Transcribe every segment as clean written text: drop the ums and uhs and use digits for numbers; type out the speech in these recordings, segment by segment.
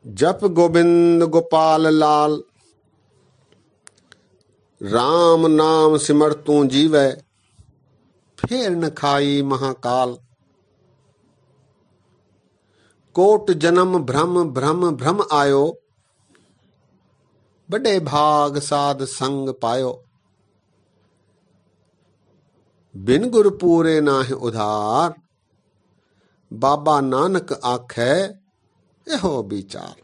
जप गोविंद गोपाल लाल, राम नाम सिमर तू जीवै, फेर न खाई महाकाल। कोट जन्म भ्रम भ्रम भ्रम आयो, बड़े भाग साध संग पायो। बिन गुर पूरे नाहि उधार, बाबा नानक आखे एहो विचार।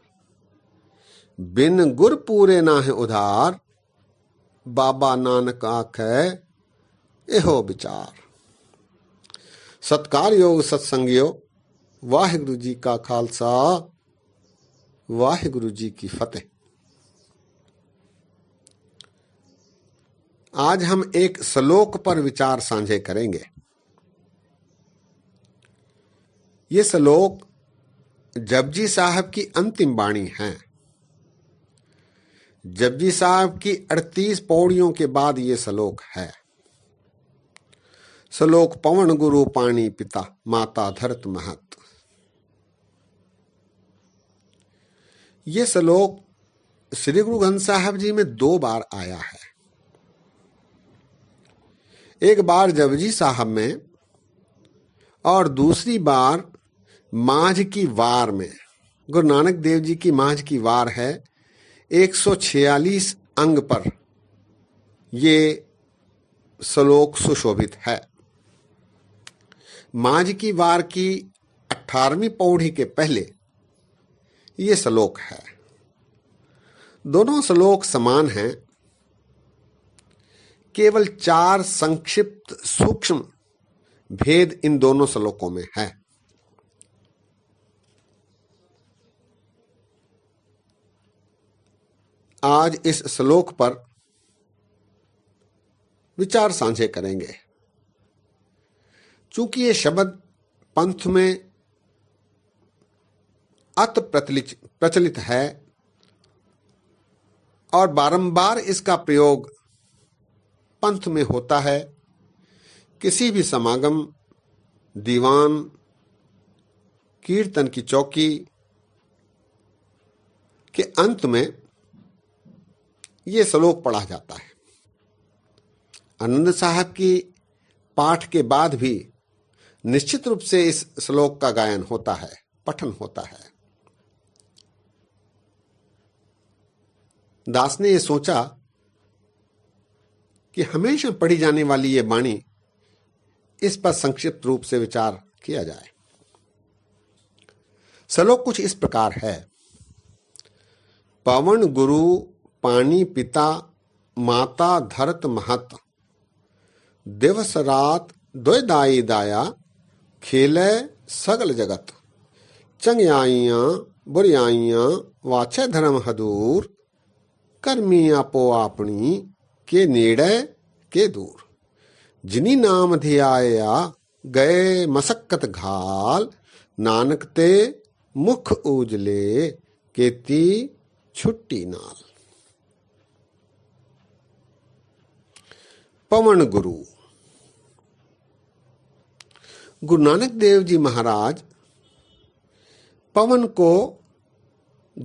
बिन गुर पूरे नाहि उधार, बाबा नानक आखे एहो विचार। सत्कारयोग सत्संगियो, वाहिगुरु जी का खालसा, वाहिगुरु जी की फतेह। आज हम एक श्लोक पर विचार साझे करेंगे। ये श्लोक जपजी साहब की अंतिम वाणी है। जपजी साहब की 38 पौड़ियों के बाद ये श्लोक है। श्लोक पवन गुरु पानी पिता, माता धरत महत। ये श्लोक श्री गुरु ग्रंथ साहब जी में 2 बार आया है। एक बार जपजी साहब में और दूसरी बार माझ की वार में। गुरु नानक देव जी की माझ की वार है 146 अंग पर ये श्लोक सुशोभित है। माझ की वार की 18वीं पौड़ी के पहले ये श्लोक है। दोनों श्लोक समान हैं, केवल 4 संक्षिप्त सूक्ष्म भेद इन दोनों श्लोकों में है। आज इस श्लोक पर विचार साझे करेंगे। चूंकि ये शब्द पंथ में अति प्रचलित है और बारंबार इसका प्रयोग पंथ में होता है, किसी भी समागम, दीवान, कीर्तन की चौकी के अंत में ये श्लोक पढ़ा जाता है। आनंद साहब की पाठ के बाद भी निश्चित रूप से इस श्लोक का गायन होता है, पठन होता है। दास ने यह सोचा कि हमेशा पढ़ी जाने वाली ये वाणी, इस पर संक्षिप्त रूप से विचार किया जाए। श्लोक कुछ इस प्रकार है। पवन गुरु पानी पिता, माता धरत महत। दिवस रात दोय दाई दाया, खेले सगल जगत। चंगियाइयां बुरियाइयां वाछे धर्म हदूर। कर्मी आपो आपनी, के नेड़े के दूर। जिनी नाम धियाया, गए मसक्कत घाल। नानक ते मुख उजले, केती छुट्टी नाल। पवन गुरु। गुरु नानक देव जी महाराज पवन को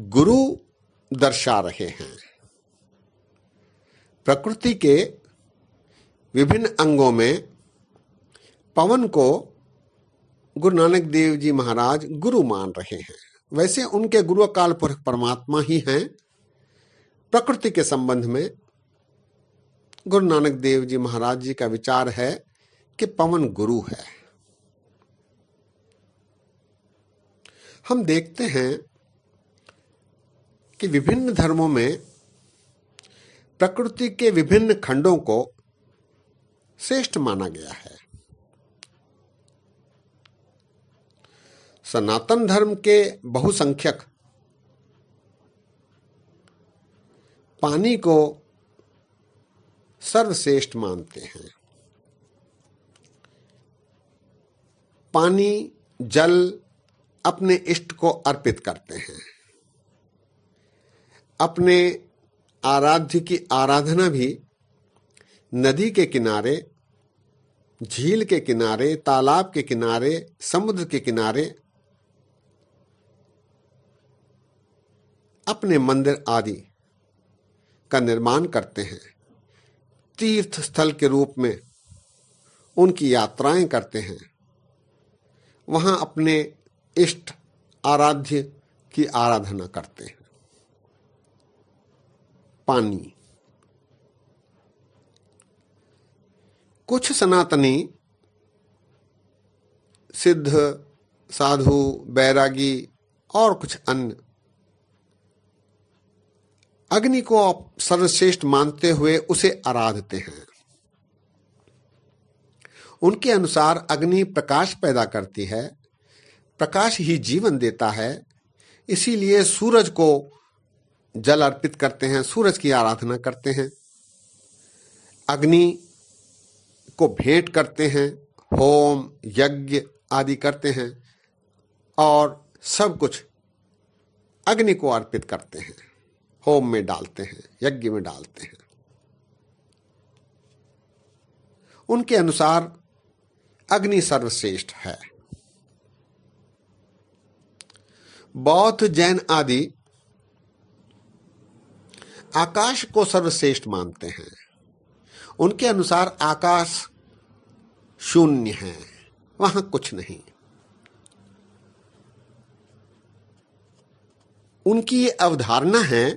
गुरु दर्शा रहे हैं। प्रकृति के विभिन्न अंगों में पवन को गुरु नानक देव जी महाराज गुरु मान रहे हैं। वैसे उनके गुरु अकाल पुरख परमात्मा ही हैं। प्रकृति के संबंध में गुरु नानक देव जी महाराज जी का विचार है कि पवन गुरु है। हम देखते हैं कि विभिन्न धर्मों में प्रकृति के विभिन्न खंडों को श्रेष्ठ माना गया है। सनातन धर्म के बहुसंख्यक पानी को सर्वश्रेष्ठ मानते हैं। पानी, जल अपने इष्ट को अर्पित करते हैं। अपने आराध्य की आराधना भी नदी के किनारे, झील के किनारे, तालाब के किनारे, समुद्र के किनारे अपने मंदिर आदि का निर्माण करते हैं, तीर्थ स्थल के रूप में उनकी यात्राएं करते हैं, वहां अपने इष्ट आराध्य की आराधना करते हैं। पानी। कुछ सनातनी सिद्ध, साधु, बैरागी और कुछ अन्य अग्नि को सर्वश्रेष्ठ मानते हुए उसे आराधते हैं। उनके अनुसार अग्नि प्रकाश पैदा करती है, प्रकाश ही जीवन देता है, इसीलिए सूरज को जल अर्पित करते हैं, सूरज की आराधना करते हैं, अग्नि को भेंट करते हैं, होम यज्ञ आदि करते हैं और सब कुछ अग्नि को अर्पित करते हैं, होम में डालते हैं, यज्ञ में डालते हैं। उनके अनुसार अग्नि सर्वश्रेष्ठ है। बौद्ध, जैन आदि आकाश को सर्वश्रेष्ठ मानते हैं। उनके अनुसार आकाश शून्य है, वहां कुछ नहीं। उनकी ये अवधारणा है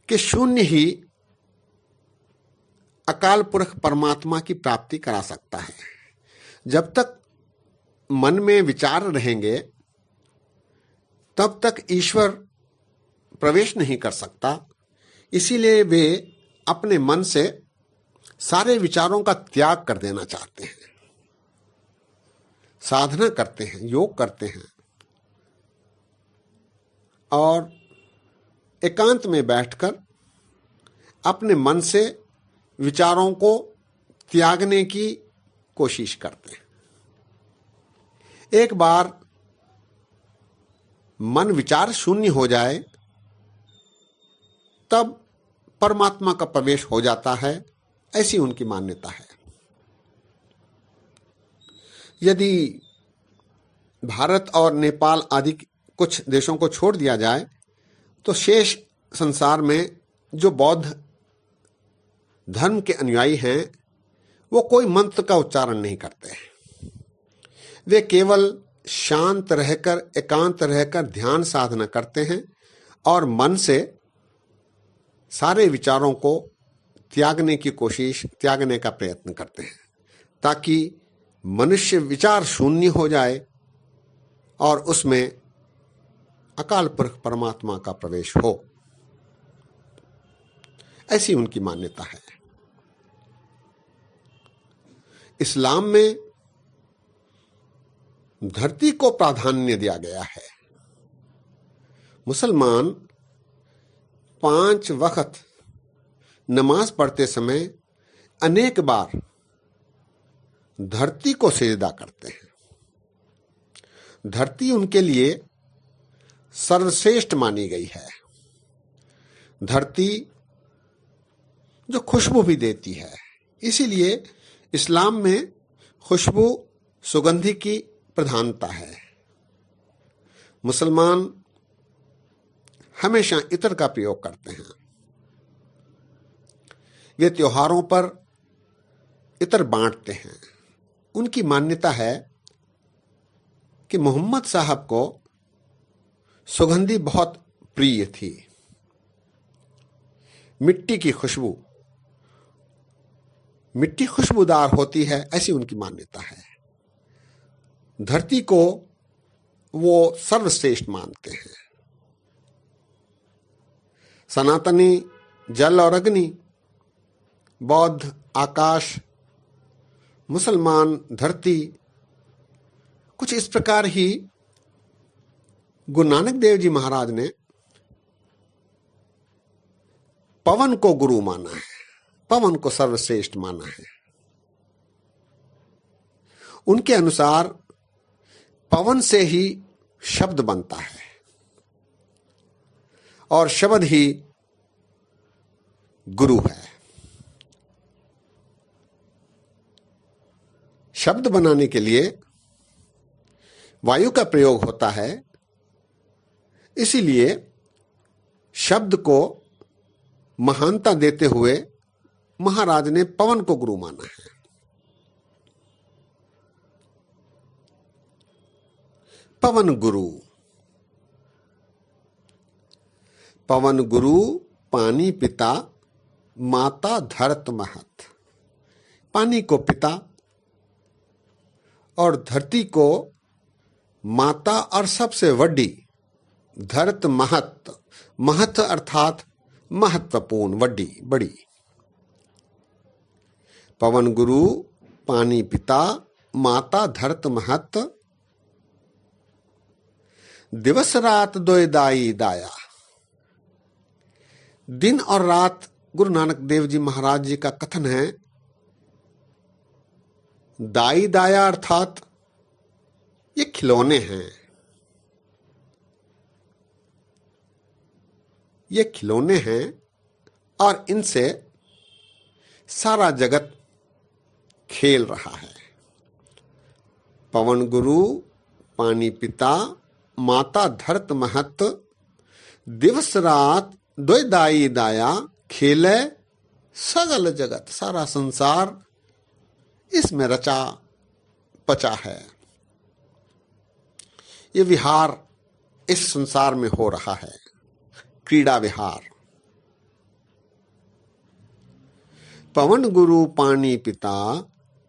कि शून्य ही अकाल पुरख परमात्मा की प्राप्ति करा सकता है। जब तक मन में विचार रहेंगे तब तक ईश्वर प्रवेश नहीं कर सकता। इसीलिए वे अपने मन से सारे विचारों का त्याग कर देना चाहते हैं, साधना करते हैं, योग करते हैं और एकांत में बैठकर अपने मन से विचारों को त्यागने की कोशिश करते हैं। एक बार मन विचार शून्य हो जाए तब परमात्मा का प्रवेश हो जाता है, ऐसी उनकी मान्यता है। यदि भारत और नेपाल आदि कुछ देशों को छोड़ दिया जाए तो शेष संसार में जो बौद्ध धर्म के अनुयायी हैं वो कोई मंत्र का उच्चारण नहीं करते हैं। वे केवल शांत रहकर, एकांत रहकर ध्यान साधना करते हैं और मन से सारे विचारों को त्यागने का प्रयत्न करते हैं, ताकि मनुष्य विचार शून्य हो जाए और उसमें अकाल पुरख परमात्मा का प्रवेश हो। ऐसी उनकी मान्यता है। इस्लाम में धरती को प्राधान्य दिया गया है। मुसलमान 5 वक्त नमाज पढ़ते समय अनेक बार धरती को सिजदा करते हैं। धरती उनके लिए सर्वश्रेष्ठ मानी गई है। धरती जो खुशबू भी देती है, इसीलिए इस्लाम में खुशबू, सुगंधि की प्रधानता है। मुसलमान हमेशा इत्र का प्रयोग करते हैं। वे त्योहारों पर इत्र बांटते हैं। उनकी मान्यता है कि मोहम्मद साहब को सुगंधि बहुत प्रिय थी। मिट्टी की खुशबू, मिट्टी खुशबूदार होती है, ऐसी उनकी मान्यता है। धरती को वो सर्वश्रेष्ठ मानते हैं। सनातनी जल और अग्नि, बौद्ध आकाश, मुसलमान धरती। कुछ इस प्रकार ही गुरु नानक देव जी महाराज ने पवन को गुरु माना है, पवन को सर्वश्रेष्ठ माना है। उनके अनुसार पवन से ही शब्द बनता है और शब्द ही गुरु है। शब्द बनाने के लिए वायु का प्रयोग होता है, इसीलिए शब्द को महानता देते हुए महाराज ने पवन को गुरु माना है। पवन गुरु, पवन गुरु पानी पिता माता धरत महत। पानी को पिता और धरती को माता और सबसे बड़ी, धरत महत, महत अर्थात महत्वपूर्ण, बड़ी बड़ी। पवन गुरु पानी पिता माता धरत महत, दिवस रात दोय दाई दाया। दिन और रात गुरु नानक देव जी महाराज जी का कथन है। दाई दाया अर्थात ये खिलौने हैं, ये खिलौने हैं और इनसे सारा जगत खेल रहा है। पवन गुरु पानी पिता माता धरत महत, दिवस रात दोय दाई दाया। खेले सगल जगत, सारा संसार इसमें रचा पचा है। ये विहार इस संसार में हो रहा है, क्रीड़ा विहार। पवन गुरु पानी पिता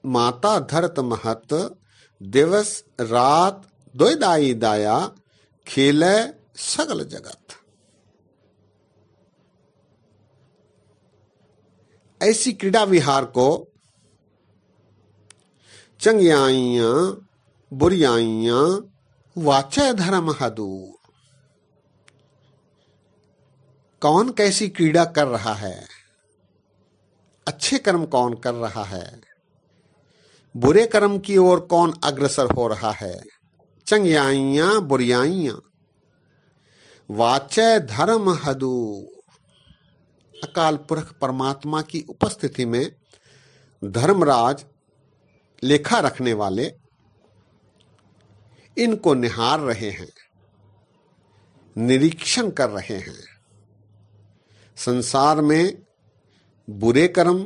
माता धरत महत, दिवस रात दोय दाई दाया। खेले सगल जगत। ऐसी क्रीड़ा विहार को चंगियाइयां बुरियाइयां वाचय धर्म हदूर। कौन कैसी क्रीड़ा कर रहा है, अच्छे कर्म कौन कर रहा है, बुरे कर्म की ओर कौन अग्रसर हो रहा है। चंगियाइयां बुरियाइयां वाचय धर्म हदूर। अकाल पुरख परमात्मा की उपस्थिति में धर्मराज लेखा रखने वाले इनको निहार रहे हैं, निरीक्षण कर रहे हैं। संसार में बुरे कर्म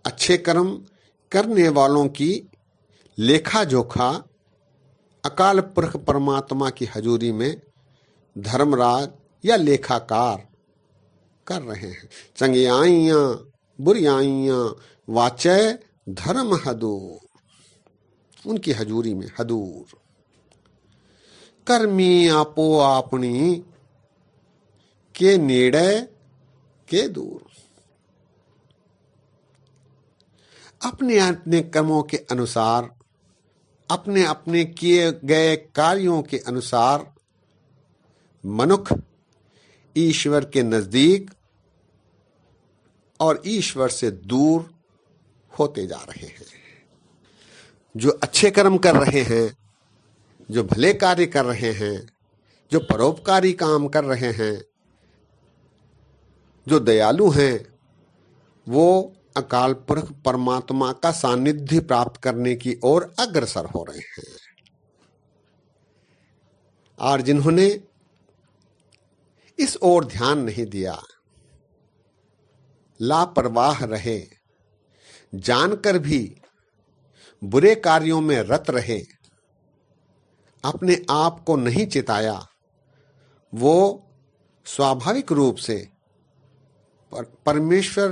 अच्छे कर्म करने वालों की लेखा जोखा अकाल पुरख परमात्मा की हजूरी में धर्मराज या लेखाकार कर रहे हैं। चंगियाइयां बुरियाइयां वाचय धर्म हदूर। उनकी हजूरी में हदूर। कर्मी आपो आपनी के नेड़े के दूर। अपने अपने कर्मों के अनुसार, अपने अपने किए गए कार्यों के अनुसार मनुष्य ईश्वर के नजदीक और ईश्वर से दूर होते जा रहे हैं। जो अच्छे कर्म कर रहे हैं, जो भले कार्य कर रहे हैं, जो परोपकारी काम कर रहे हैं, जो दयालु हैं, वो अकाल पुरख परमात्मा का सानिध्य प्राप्त करने की ओर अग्रसर हो रहे हैं। और जिन्होंने इस ओर ध्यान नहीं दिया, लापरवाह रहे, जानकर भी बुरे कार्यों में रत रहे, अपने आप को नहीं चिताया, वो स्वाभाविक रूप से परमेश्वर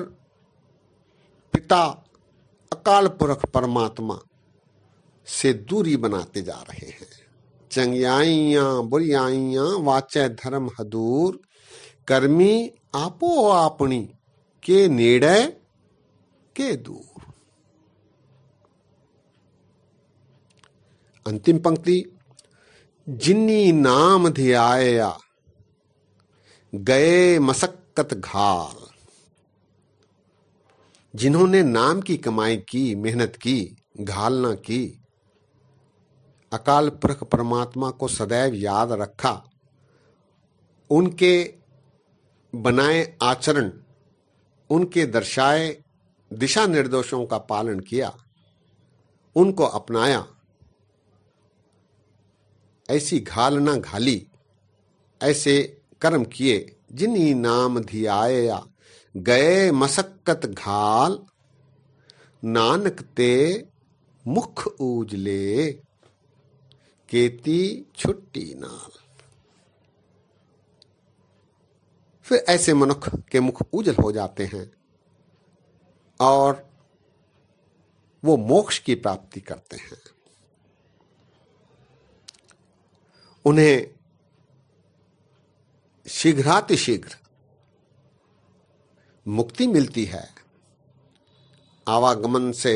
पिता अकाल पुरख परमात्मा से दूरी बनाते जा रहे हैं। चंगियाइयां बुरियाइयां वाचय धर्म हदूर। कर्मी आपो आपनी के नेड़े के दूर। अंतिम पंक्ति, जिन्नी नाम धियाया गए मसक्कत घाल। जिन्होंने नाम की कमाई की, मेहनत की, घालना की, अकाल पुरख परमात्मा को सदैव याद रखा, उनके बनाए आचरण, उनके दर्शाए दिशा निर्देशों का पालन किया, उनको अपनाया, ऐसी घाल ना घाली, ऐसे कर्म किए जिन्हीं नाम धियाया, गए मसक्कत घाल, नानक ते मुख उजले, केती छुट्टी नाल। फिर ऐसे मनुष्य के मुख उजल हो जाते हैं और वो मोक्ष की प्राप्ति करते हैं। उन्हें शीघ्रातिशीघ्र मुक्ति मिलती है, आवागमन से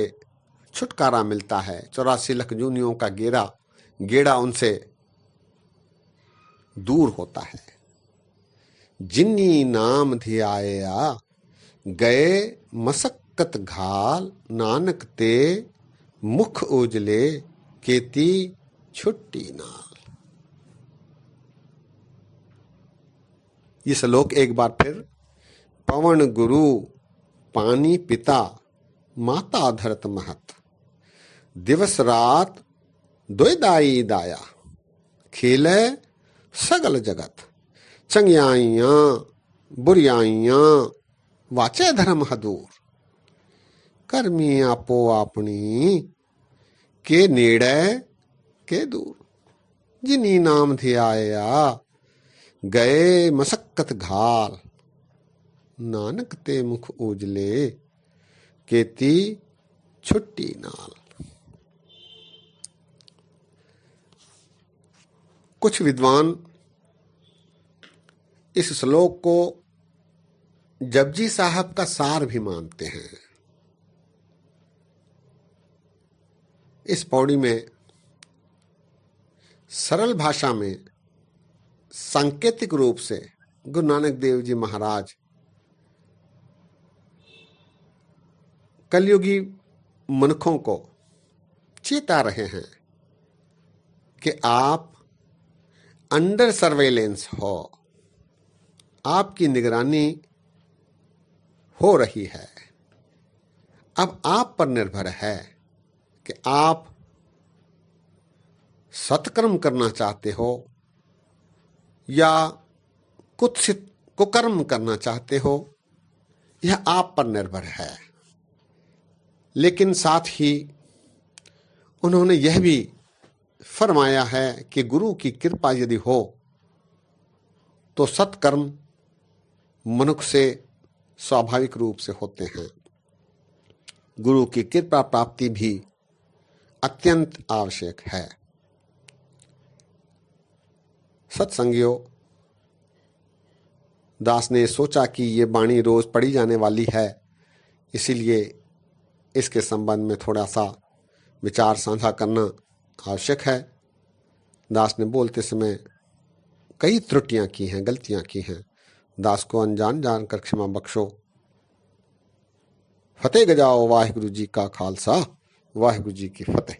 छुटकारा मिलता है, 84 लाख जूनियों का गेड़ा उनसे दूर होता है। जिन्नी नाम धियाया, गए मसक्कत घाल, नानक ते मुख उजले, केती छुट्टी नाल। ये श्लोक एक बार फिर, पवन गुरु पानी पिता, माता धरत महत, दिवस रात दोय दाई दाया, खेले सगल जगत, चंगियाइयां बुरियाइयां वाचे धर्म हदूर, कर्मी आपो अपनी, के नेड़े के दूर। जिनी नाम धियाया, गए मसक्कत घाल, नानक ते मुख उजले, केती छुट्टी नाल। कुछ विद्वान इस श्लोक को जपजी साहब का सार भी मानते हैं। इस पौड़ी में सरल भाषा में सांकेतिक रूप से गुरु नानक देव जी महाराज कलयुगी मनुष्यों को चेता रहे हैं कि आप अंडर सर्वेलेंस हो, आपकी निगरानी हो रही है। अब आप पर निर्भर है कि आप सत्कर्म करना चाहते हो या कुत्सित कुकर्म करना चाहते हो, यह आप पर निर्भर है। लेकिन साथ ही उन्होंने यह भी फरमाया है कि गुरु की कृपा यदि हो तो सत्कर्म मनुष्य से स्वाभाविक रूप से होते हैं। गुरु की कृपा प्राप्ति भी अत्यंत आवश्यक है। सत्संगियों, दास ने सोचा कि ये वाणी रोज पढ़ी जाने वाली है, इसीलिए इसके संबंध में थोड़ा सा विचार साझा करना आवश्यक है। दास ने बोलते समय कई त्रुटियां की हैं, गलतियां की हैं। दास को अनजान जानकर क्षमा बख्शो। फतेह गजाओ। वाहिगुरु जी का खालसा, वाहिगुरु जी की फतेह।